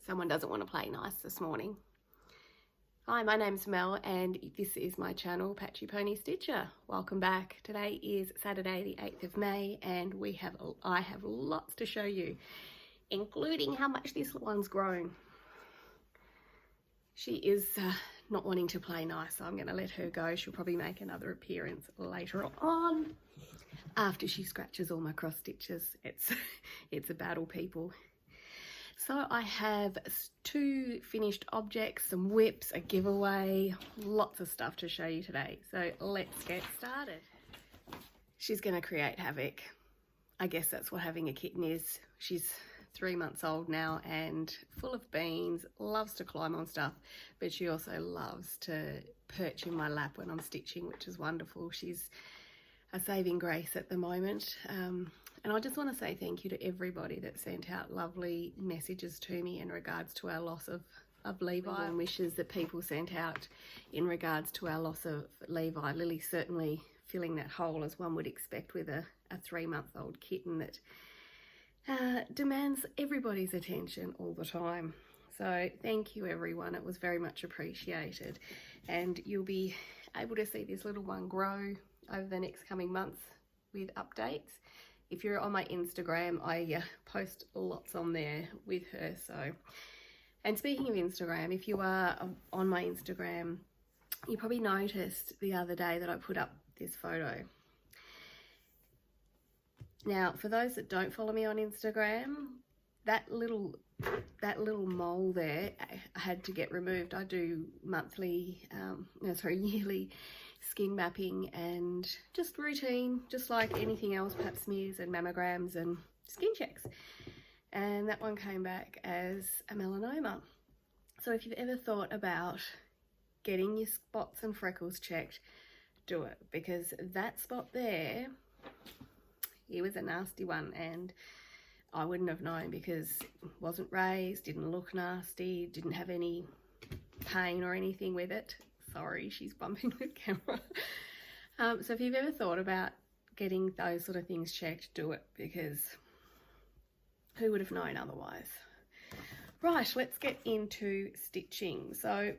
Someone doesn't want to play nice this morning. Hi, my name's Mel and this is my channel, Patchy Pony Stitcher. Welcome back. Today is Saturday the 8th of May and I have lots to show you, including how much this one's grown. She is not wanting to play nice, so I'm going to let her go. She'll probably make another appearance later on after she scratches all my cross stitches. It's a battle, people. So I have 2 finished objects, some whips, a giveaway, lots of stuff to show you today. So let's get started. She's going to create havoc. I guess that's what having a kitten is. She's 3 months old now and full of beans, loves to climb on stuff, but she also loves to perch in my lap when I'm stitching, which is wonderful. She's a saving grace at the moment. And I just want to say thank you to everybody that sent out lovely messages to me in regards to our loss of Levi, and wishes that people sent out in regards to our loss of Levi. Lily certainly filling that hole as one would expect with a 3-month-old kitten that demands everybody's attention all the time. So thank you everyone, it was very much appreciated, and you'll be able to see this little one grow over the next coming months with updates. If you're on my Instagram, I post lots on there with her. So, and speaking of Instagram, if you are on my Instagram, you probably noticed the other day that I put up this photo. Now, for those that don't follow me on Instagram, that little mole there I had to get removed. I do yearly skin mapping and just routine, just like anything else, pap smears and mammograms and skin checks. And that one came back as a melanoma. So if you've ever thought about getting your spots and freckles checked, do it, because that spot there, it was a nasty one, and I wouldn't have known because it wasn't raised, didn't look nasty, didn't have any pain or anything with it. Sorry, she's bumping the camera. So if you've ever thought about getting those sort of things checked, do it, because who would have known otherwise? Right, let's get into stitching. So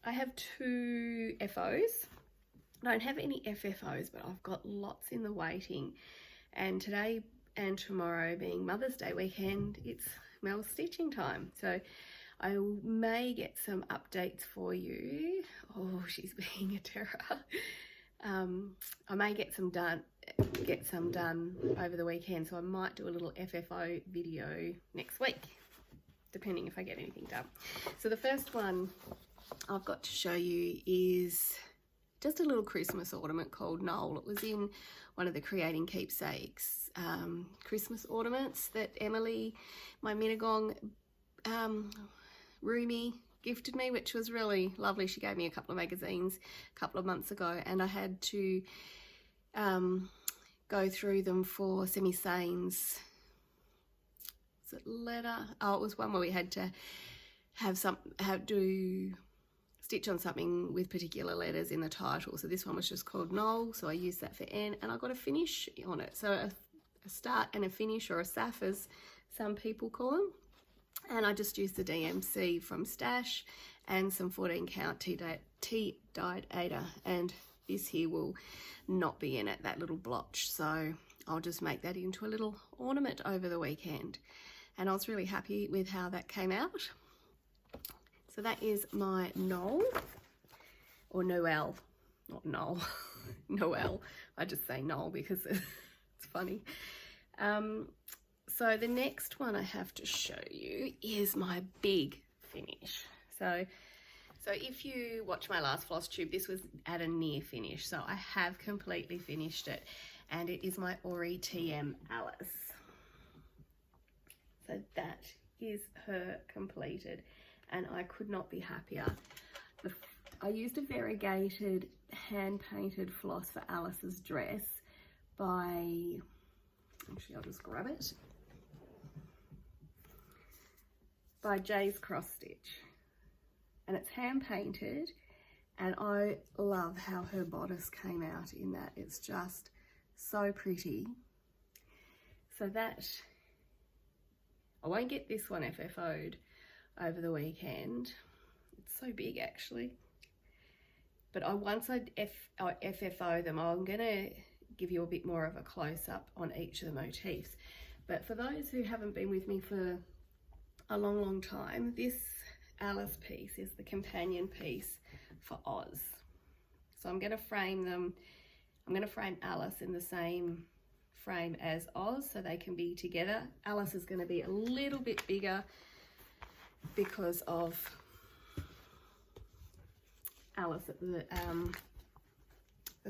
I have 2 FOs. I don't have any FFOs, but I've got lots in the waiting. And today and tomorrow being Mother's Day weekend, it's Mel's stitching time. So I may get some updates for you. Oh, she's being a terror. I may get some done over the weekend, so I might do a little FFO video next week, depending if I get anything done. So the first one I've got to show you is just a little Christmas ornament called Noel. It was in one of the Creating Keepsakes Christmas ornaments that Emily, my Bygone roomie, gifted me, which was really lovely. She gave me a couple of magazines a couple of months ago, and I had to go through them for Sammy Liz. Was it letter? Oh, it was one where we had to stitch on something with particular letters in the title. So this one was just called Noel, so I used that for N, and I got a finish on it. So a start and a finish, or a SAF as some people call them. And I just used the DMC from Stash and some 14 count tea-dyed Ada, and this here will not be in it, that little blotch. So I'll just make that into a little ornament over the weekend. And I was really happy with how that came out. So that is my Noel, or Noel, not Noel, Noel. I just say Noel because it's funny. So the next one I have to show you is my big finish. So if you watch my last Flosstube, this was at a near finish. So I have completely finished it, and it is my Aury TM Alice. So that is her completed, and I could not be happier. I used a variegated hand-painted floss for Alice's dress by, actually I'll just grab it, by Jay's Cross Stitch, and it's hand-painted, and I love how her bodice came out in that. It's just so pretty. So that I won't get this one FFO'd over the weekend. It's so big actually. But once I FFO them, I'm going to give you a bit more of a close-up on each of the motifs. But for those who haven't been with me for a long time, this Alice piece is the companion piece for Oz. So I'm going to frame them. I'm going to frame Alice in the same frame as Oz so they can be together. Alice is going to be a little bit bigger because of Alice at the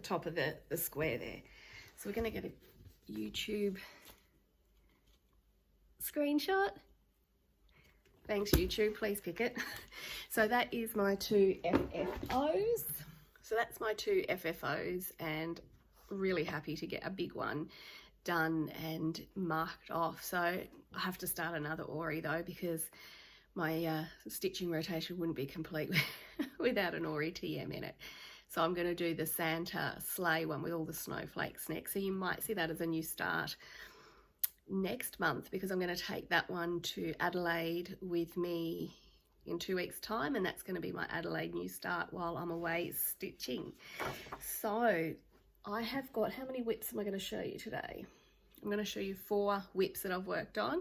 top of the square there. So we're going to get a YouTube screenshot. Thanks YouTube, please pick it. So that is my 2 FFOs. So that's my 2 FFOs, and really happy to get a big one done and marked off. So I have to start another Aury though, because my stitching rotation wouldn't be complete without an Aury TM in it. So I'm going to do the Santa sleigh one with all the snowflakes next. So you might see that as a new start next month, because I'm going to take that one to Adelaide with me in 2 weeks time, and that's going to be my Adelaide new start while I'm away stitching. So I have got, how many whips am I going to show you today? I'm going to show you 4 whips that I've worked on.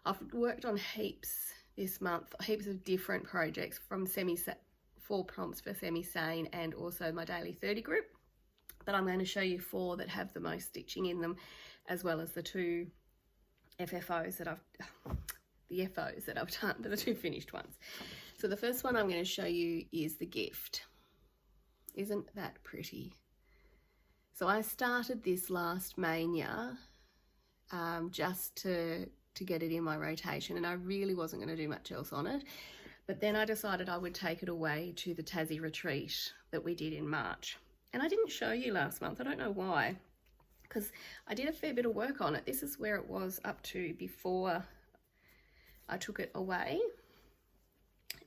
I've worked on heaps this month, heaps of different projects, from 4 prompts for semi-sane and also my daily 30 group, but I'm going to show you 4 that have the most stitching in them, as well as the 2 FFOs that I've done, the 2 finished ones. So the first one I'm going to show you is the gift. Isn't that pretty? So I started this last mania just to get it in my rotation, and I really wasn't going to do much else on it. But then I decided I would take it away to the Tassie Retreat that we did in March. And I didn't show you last month. I don't know why, because I did a fair bit of work on it. This is where it was up to before I took it away.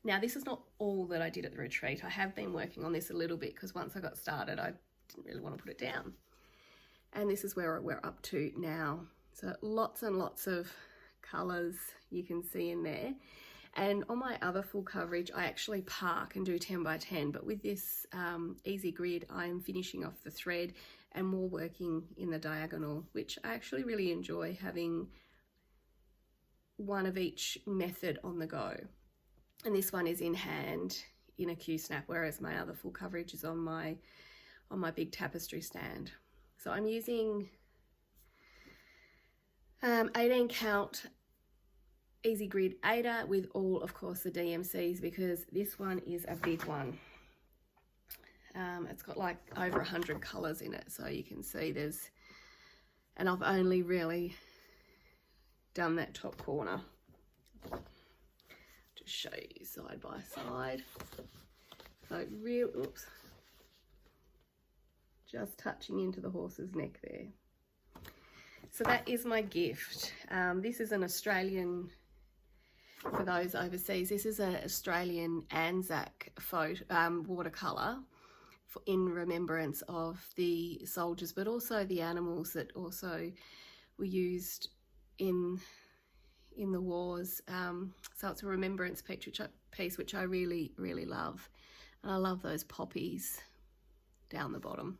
Now, this is not all that I did at the retreat. I have been working on this a little bit, because once I got started, I didn't really want to put it down. And this is where we're up to now. So lots and lots of colours you can see in there. And on my other full coverage, I actually park and do 10 by 10, but with this easy grid, I am finishing off the thread and more working in the diagonal, which I actually really enjoy, having one of each method on the go. And this one is in hand in a Q-snap, whereas my other full coverage is on my big tapestry stand. So I'm using 18 count easy grid 8er with all, of course, the DMCs, because this one is a big one. It's got like over 100 colours in it, so you can see there's, and I've only really done that top corner. Just show you side by side. So oops, just touching into the horse's neck there. So that is my gift. This is an Australian, for those overseas, this is an Australian Anzac watercolour in remembrance of the soldiers, but also the animals that also were used in the wars. So it's a remembrance piece which I really, really love. And I love those poppies down the bottom.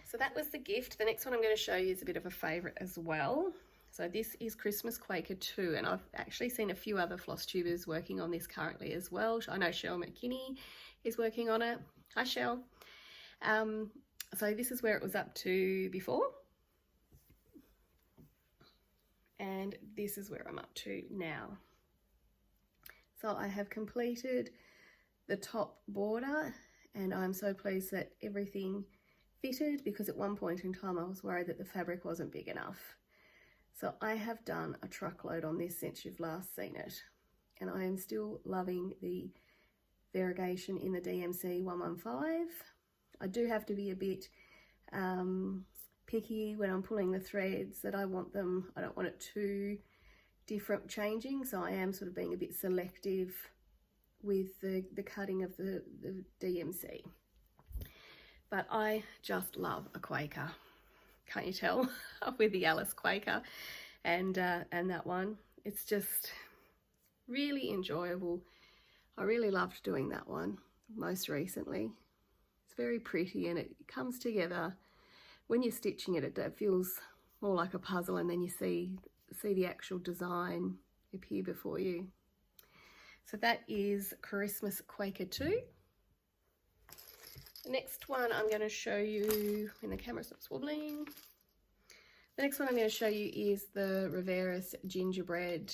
So that was the gift. The next one I'm going to show you is a bit of a favourite as well. So this is Christmas Quaker 2, and I've actually seen a few other floss tubers working on this currently as well. I know Shell McKinney is working on it. Hi Shell. So this is where it was up to before, and this is where I'm up to now. So I have completed the top border, and I'm so pleased that everything fitted, because at one point in time I was worried that the fabric wasn't big enough. So I have done a truckload on this since you've last seen it, and I am still loving the variegation in the DMC 115. I do have to be a bit picky when I'm pulling the threads, that I don't want it too different changing, so I am sort of being a bit selective with the cutting of the DMC. But I just love a Quaker, can't you tell, with the Alice Quaker and that one. it's just really enjoyable. I really loved doing that one most recently. It's very pretty and it comes together. When you're stitching it, it feels more like a puzzle, and then you see the actual design appear before you. So that is Christmas Quaker 2. The next one I'm going to show you, when the camera stops wobbling, the next one I'm going to show you is the Rovaris gingerbread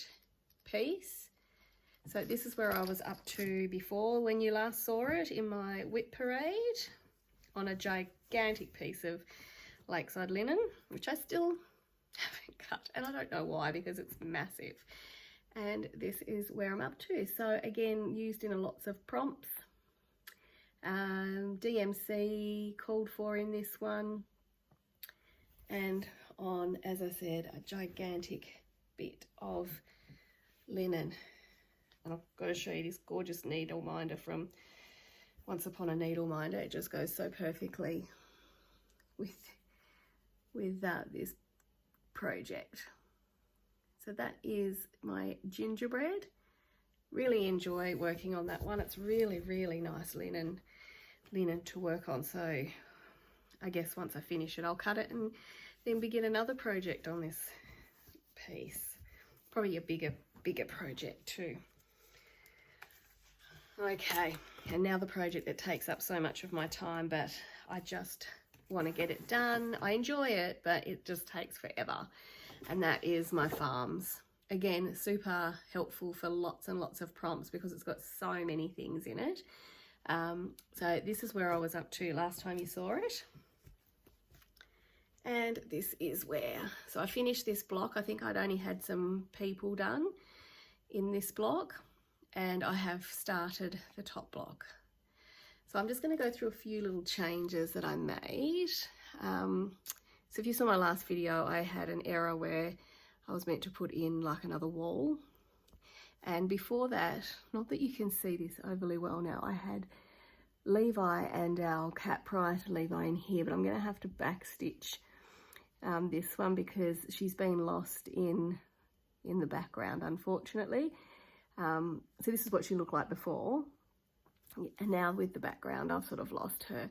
piece. So this is where I was up to before when you last saw it in my whip parade, on a gigantic piece of lakeside linen, which I still haven't cut, and I don't know why, because it's massive. And this is where I'm up to. So again, used in lots of prompts. DMC called for in this one, and on, as I said, a gigantic bit of linen. And I've got to show you this gorgeous needle minder from Once Upon a Needle Minder. It just goes so perfectly with this project. So that is my gingerbread. Really enjoy working on that one. It's really, really nice linen to work on. So I guess once I finish it, I'll cut it and then begin another project on this piece. Probably a bigger project too. Okay, and now the project that takes up so much of my time, but I just want to get it done. I enjoy it, but it just takes forever. And that is my farms. Again, super helpful for lots and lots of prompts because it's got so many things in it. So this is where I was up to last time you saw it. And this is where, so I finished this block. I think I'd only had some people done in this block, and I have started the top block. So I'm just going to go through a few little changes that I made. So if you saw my last video, I had an error where I was meant to put in like another wall. And before that, not that you can see this overly well now, I had Levi and our cat prior to Levi in here, but I'm going to have to backstitch this one because she's been lost in the background, unfortunately. So this is what she looked like before. And now with the background, I've sort of lost her.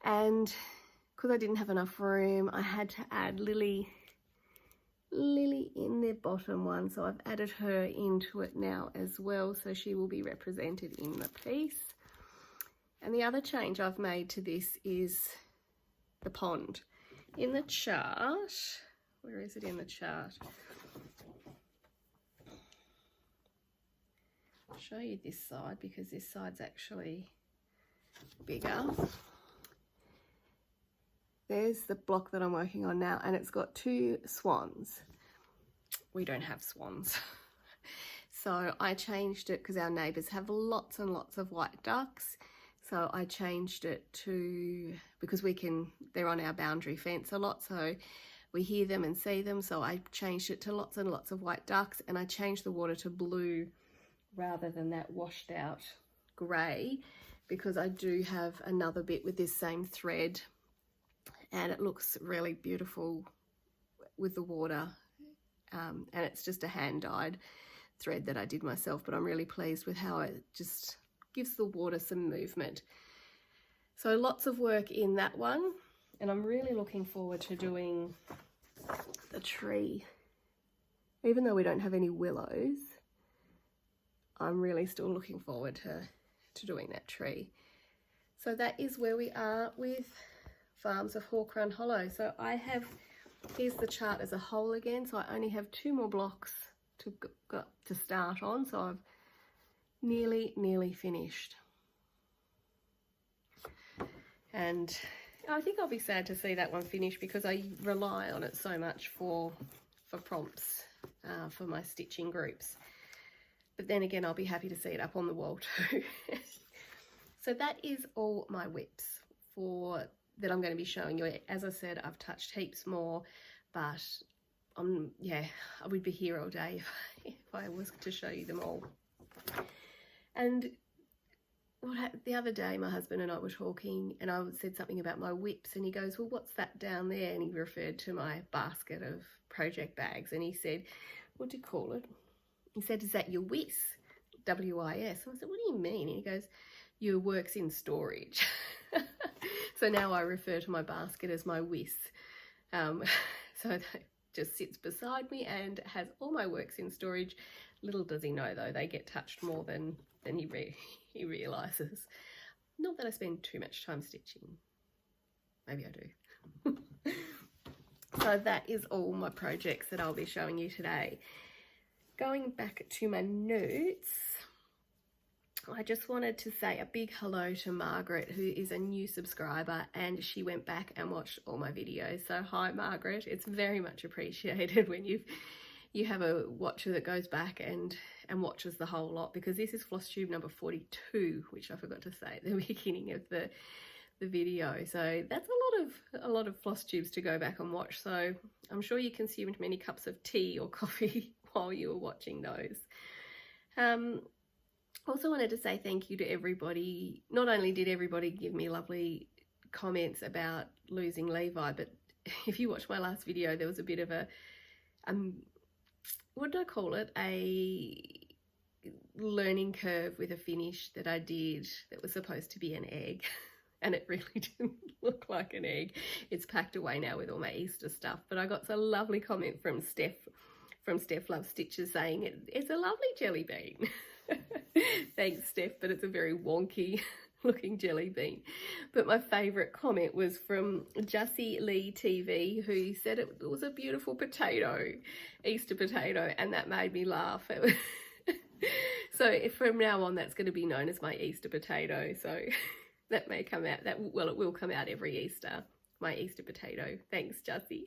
And because I didn't have enough room, I had to add Lily in the bottom one. So I've added her into it now as well. So she will be represented in the piece. And the other change I've made to this is the pond. In the chart, where is it in the chart? I'll show you this side because this side's actually bigger. There's the block that I'm working on now, and it's got 2 swans. We don't have swans. So I changed it because our neighbours have lots and lots of white ducks. So I changed it to, because they're on our boundary fence a lot, so we hear them and see them. So I changed it to lots and lots of white ducks, and I changed the water to blue rather than that washed out grey, because I do have another bit with this same thread, and it looks really beautiful with the water. And it's just a hand-dyed thread that I did myself, but I'm really pleased with how it just gives the water some movement. So lots of work in that one, and I'm really looking forward to doing the tree. Even though we don't have any willows, I'm really still looking forward to doing that tree. So that is where we are with Farms of Hawk Run Hollow. So here's the chart as a whole again, so I only have 2 more blocks to start on, so I've nearly finished. And I think I'll be sad to see that one finish because I rely on it so much for prompts for my stitching groups. But then again, I'll be happy to see it up on the wall too. So that is all my whips that I'm going to be showing you. As I said, I've touched heaps more, but I would be here all day if I was to show you them all. And the other day, my husband and I were talking, and I said something about my whips, and he goes, well, what's that down there? And he referred to my basket of project bags, and he said, what do you call it? He said, is that your WIS? W-I-S. And I said, what do you mean? And he goes, your works in storage. So now I refer to my basket as my WIS. So that just sits beside me and has all my works in storage. Little does he know, though, they get touched more than he realises. Not that I spend too much time stitching. Maybe I do. So that is all my projects that I'll be showing you today. Going back to my notes, I just wanted to say a big hello to Margaret, who is a new subscriber, and she went back and watched all my videos. So hi Margaret, it's very much appreciated when you have a watcher that goes back and watches the whole lot, because this is Flosstube number 42, which I forgot to say at the beginning of the video. So that's a lot of Flosstubes to go back and watch. So I'm sure you consumed many cups of tea or coffee while you were watching those. Also wanted to say thank you to everybody. Not only did everybody give me lovely comments about losing Levi, but if you watched my last video, there was a bit of a what do I call it, a learning curve with a finish that I did that was supposed to be an egg. And it really didn't look like an egg. It's packed away now with all my Easter stuff. But I got a lovely comment from Steph Loves Stitches saying it's a lovely jelly bean. Thanks, Steph, but it's a very wonky looking jelly bean. But my favourite comment was from Tassie Lee TV, who said it was a beautiful potato, Easter potato, and that made me laugh. So from now on, that's going to be known as my Easter potato. So that may come out, it will come out every Easter, my Easter potato. Thanks, Jussie.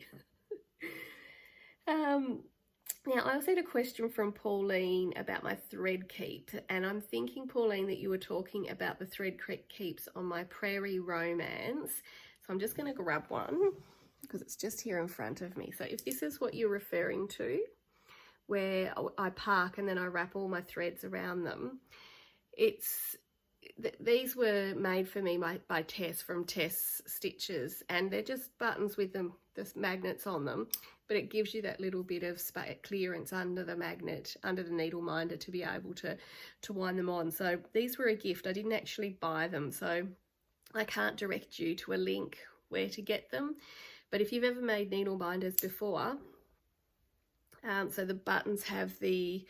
Now, I also had a question from Pauline about my thread keep, and I'm thinking, Pauline, that you were talking about the thread keeps on my Prairie Romance. So I'm just going to grab one because it's just here in front of me. So if this is what you're referring to, where I park and then I wrap all my threads around them, these were made for me by Tess from Tess Stitches, and they're just buttons with them, there's magnets on them, but it gives you that little bit of clearance under the magnet, under the needle minder, to be able to wind them on. So these were a gift. I didn't actually buy them, so I can't direct you to a link where to get them. But if you've ever made needle binders before, so the buttons have the,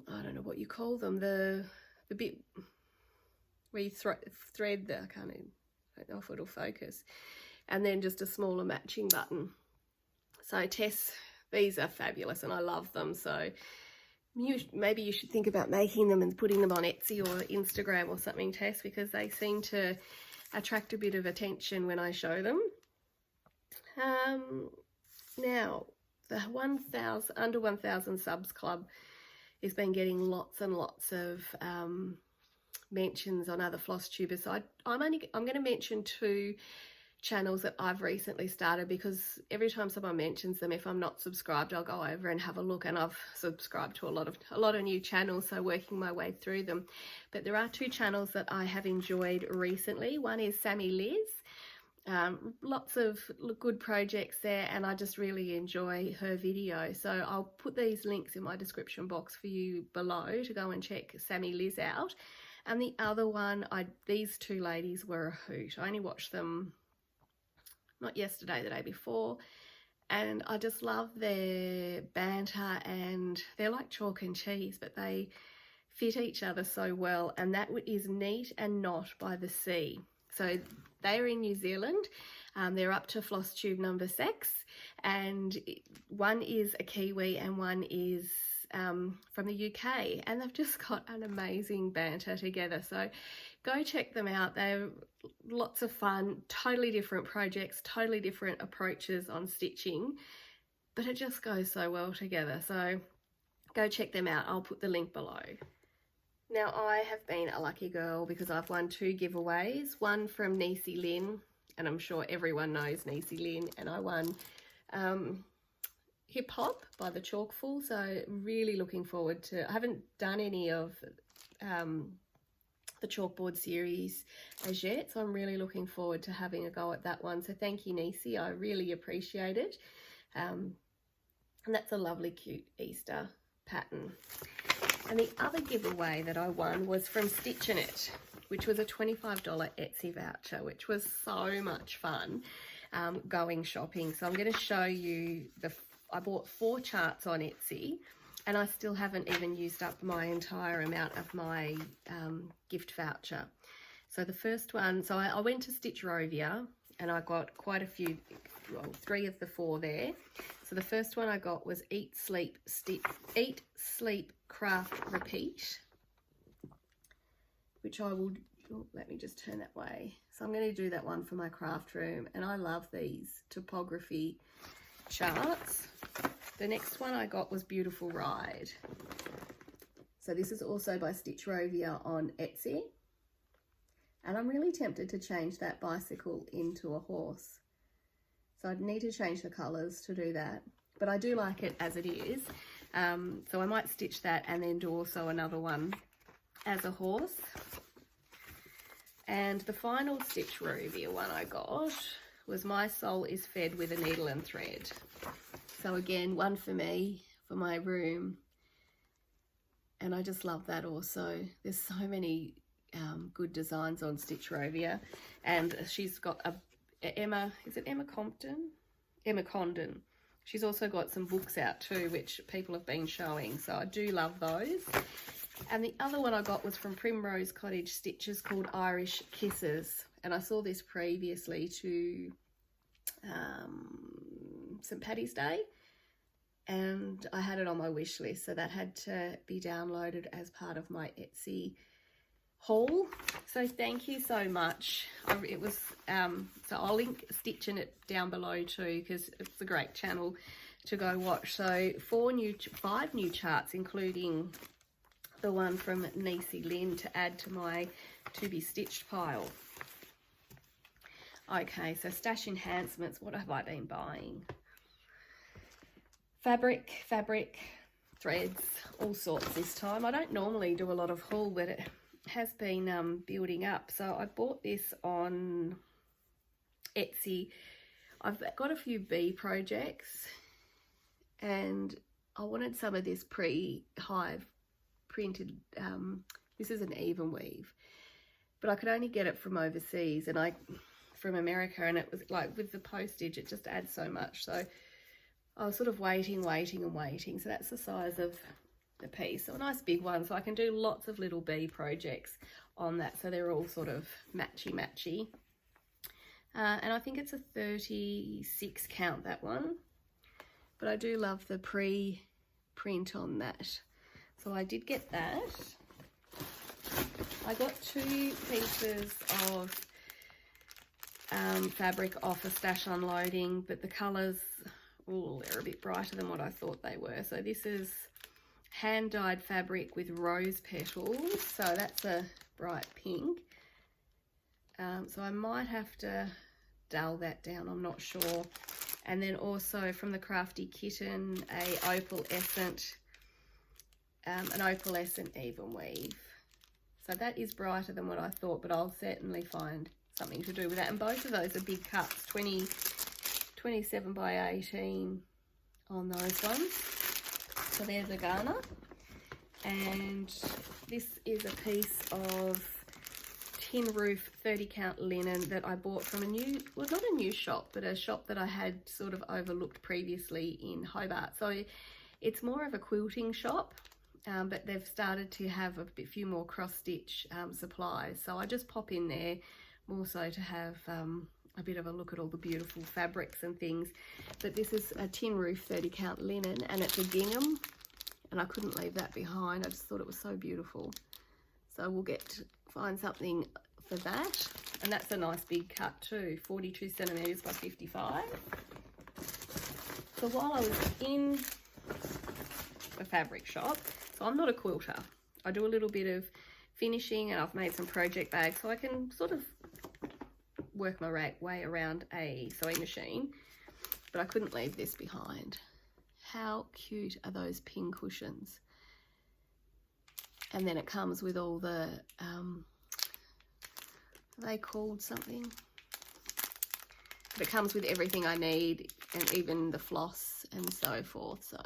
I don't know what you call them, the bit where you thread the, I don't know if it'll focus, and then just a smaller matching button. So Tess, these are fabulous and I love them. So maybe you should think about making them and putting them on Etsy or Instagram or something, Tess, because they seem to attract a bit of attention when I show them. Now, the under 1,000 subs club has been getting lots and lots of mentions on other Flosstubers. So I'm going to mention 2 channels that I've recently started, because every time someone mentions them, if I'm not subscribed, I'll go over and have a look, and I've subscribed to a lot of new channels, so working my way through them. But there are 2 channels that I have enjoyed recently. One is Sammy Liz. Lots of good projects there, and I just really enjoy her video. So I'll put these links in my description box for you below to go and check Sammy Liz out. And the other one, these 2 ladies were a hoot. I only watched them not yesterday, the day before, and I just love their banter, and they're like chalk and cheese, but they fit each other so well. And that is Neat and Not by the Sea. So they're in New Zealand. They're up to Flosstube number 6, and one is a Kiwi and one is from the UK, and they've just got an amazing banter together. So go check them out. They're lots of fun, totally different projects, totally different approaches on stitching, but it just goes so well together. So go check them out. I'll put the link below. Now, I have been a lucky girl because I've won 2 giveaways, one from Niecy Lynn, and I'm sure everyone knows Niecy Lynn, and I won Hip Hop by the Chalkful. So really looking forward to, I haven't done any of the chalkboard series as yet, so I'm really looking forward to having a go at that one. So thank you, Niecy, I really appreciate it. And that's a lovely cute Easter pattern. And the other giveaway that I won was from Stitchin' It, which was a $25 Etsy voucher, which was so much fun going shopping. So I'm going to show you I bought 4 charts on Etsy, and I still haven't even used up my entire amount of my gift voucher. So the first one, so I went to Stitch Rovia, and I got quite a few, well, 3 of the 4 there. So the first one I got was Eat, Sleep, Craft, Repeat, which I will, let me just turn that way. So I'm going to do that one for my craft room, and I love these topography charts. The next one I got was Beautiful Ride. So this is also by Stitch Rovia on Etsy. And I'm really tempted to change that bicycle into a horse. So I'd need to change the colours to do that. But I do like it as it is. So I might stitch that and then do also another one as a horse. And the final Stitch Rovia one I got was My Soul is Fed with a Needle and Thread. So again, one for me, for my room. And I just love that also. There's so many good designs on Stitch Rovia. And she's got Emma Condon. She's also got some books out too, which people have been showing. So I do love those. And the other one I got was from Primrose Cottage Stitches called Irish Kisses. And I saw this previously to St. Paddy's Day. And I had it on my wish list. So that had to be downloaded as part of my Etsy haul. So thank you so much. It was so I'll link Stitchin' It down below too, because it's a great channel to go watch. So 5 new charts, including the one from Tassie Lynn to add to my to be stitched pile. Okay, so stash enhancements. What have I been buying? Fabric, threads, all sorts this time. I don't normally do a lot of haul, but it has been building up. So I bought this on Etsy. I've got a few bee projects, and I wanted some of this pre-hive printed. This is an even weave, but I could only get it from overseas, and from America, and it was like with the postage, it just adds so much. So I was sort of waiting. So that's the size of the piece. So a nice big one. So I can do lots of little bee projects on that. So they're all sort of matchy. And I think it's a 36 count, that one. But I do love the pre-print on that. So I did get that. I got 2 pieces of fabric off a stash unloading, but the colours, they're a bit brighter than what I thought they were. So this is hand-dyed fabric with rose petals. So that's a bright pink. So I might have to dull that down, I'm not sure. And then also from the Crafty Kitten, an opalescent even weave. So that is brighter than what I thought, but I'll certainly find something to do with that. And both of those are big cuts, 27 by 18 on those ones. So there's a garner. And this is a piece of tin roof 30 count linen that I bought from not a new shop, but a shop that I had sort of overlooked previously in Hobart. So it's more of a quilting shop, but they've started to have a few more cross stitch supplies. So I just pop in there more so to have a bit of a look at all the beautiful fabrics and things. But this is a tin roof 30 count linen, and it's a gingham, and I couldn't leave that behind. I just thought it was so beautiful. So we'll find something for that. And that's a nice big cut too, 42 centimeters by 55. So while I was in a fabric shop, so I'm not a quilter, I do a little bit of finishing, and I've made some project bags, so I can sort of work my way around a sewing machine, but I couldn't leave this behind. How cute are those pin cushions? And then it comes with all the, are they called something? But it comes with everything I need, and even the floss and so forth. So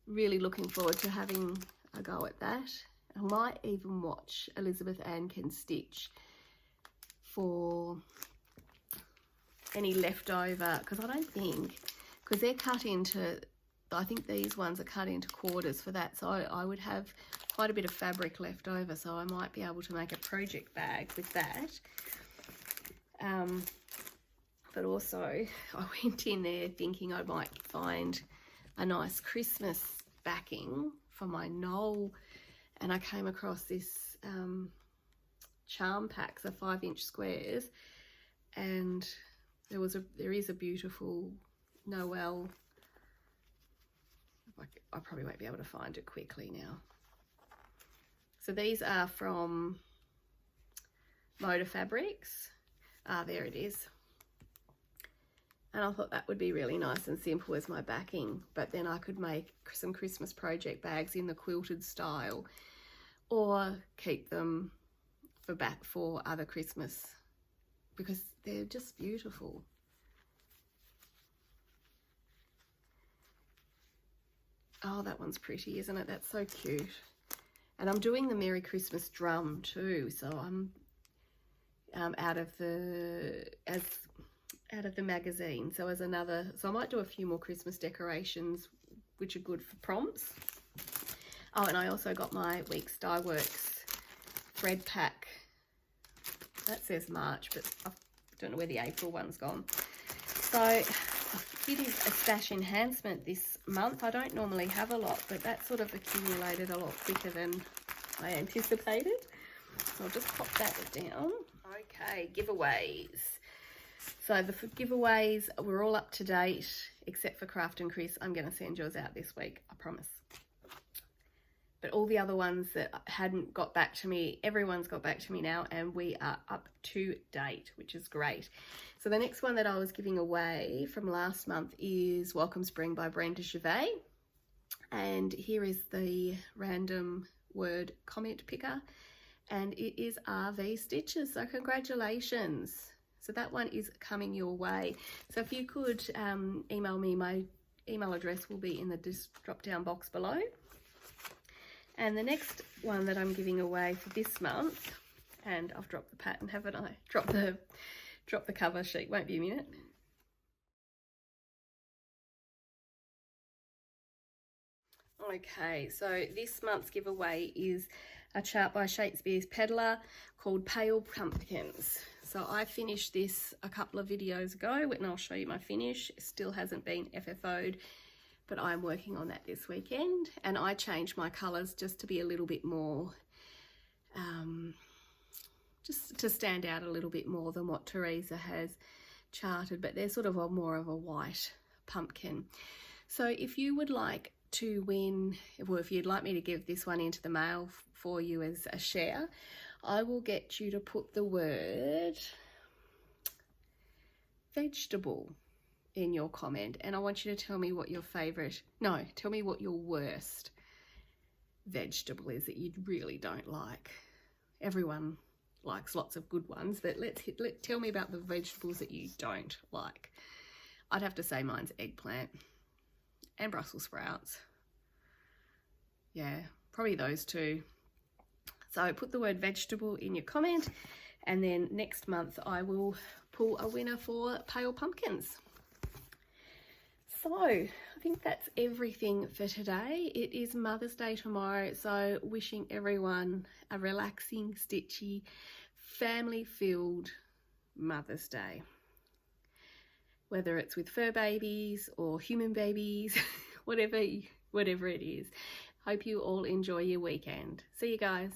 really looking forward to having a go at that. I might even watch Elizabeth Ann Can Stitch for any leftover, because I don't think, because they're cut into, I think these ones are cut into quarters for that, so I would have quite a bit of fabric left over, so I might be able to make a project bag with that. But also I went in there thinking I might find a nice Christmas backing for my Noel, and I came across this charm pack, so 5-inch squares, and there is a beautiful Noel. I probably won't be able to find it quickly now. So these are from Motor Fabrics. There it is. And I thought that would be really nice and simple as my backing, but then I could make some Christmas project bags in the quilted style, or keep them for other Christmas, because they're just beautiful. Oh, that one's pretty, isn't it? That's so cute. And I'm doing the Merry Christmas drum too, so I'm out of the magazine. So I might do a few more Christmas decorations, which are good for prompts. Oh, and I also got my Weeks Dye Works thread pack. That says March, but I don't know where the April one's gone. So I did a stash enhancement this month. I don't normally have a lot, but that sort of accumulated a lot quicker than I anticipated. So I'll just pop that down. Okay, giveaways. So the giveaways, we're all up to date, except for Craft and Chris. I'm going to send yours out this week, I promise. But all the other ones that hadn't got back to me, everyone's got back to me now, and we are up to date, which is great. So the next one that I was giving away from last month is Welcome Spring by Brenda Gervais. And here is the random word comment picker, and it is RV Stitches. So congratulations. So that one is coming your way. So if you could email me, my email address will be in the drop down box below. And the next one that I'm giving away for this month, and I've dropped the pattern, haven't I? Drop the cover sheet, won't be a minute. Okay, so this month's giveaway is a chart by Shakespeare's Peddler called Pale Pumpkins. So I finished this a couple of videos ago, and I'll show you my finish. It still hasn't been FFO'd, but I'm working on that this weekend. And I changed my colours just to be a little bit more, just to stand out a little bit more than what Teresa has charted, but they're sort of more of a white pumpkin. So if you would like to win, well, if you'd like me to give this one into the mail for you as a share, I will get you to put the word vegetable in your comment, and I want you to tell me what your tell me what your worst vegetable is that you really don't like. Everyone likes lots of good ones, but tell me about the vegetables that you don't like. I'd have to say mine's eggplant and Brussels sprouts. Yeah, probably those two. So put the word vegetable in your comment, and then next month I will pull a winner for Pale Pumpkins. So I think that's everything for today. It is Mother's Day tomorrow, so wishing everyone a relaxing, stitchy, family-filled Mother's Day. Whether it's with fur babies or human babies, whatever it is. Hope you all enjoy your weekend. See you guys.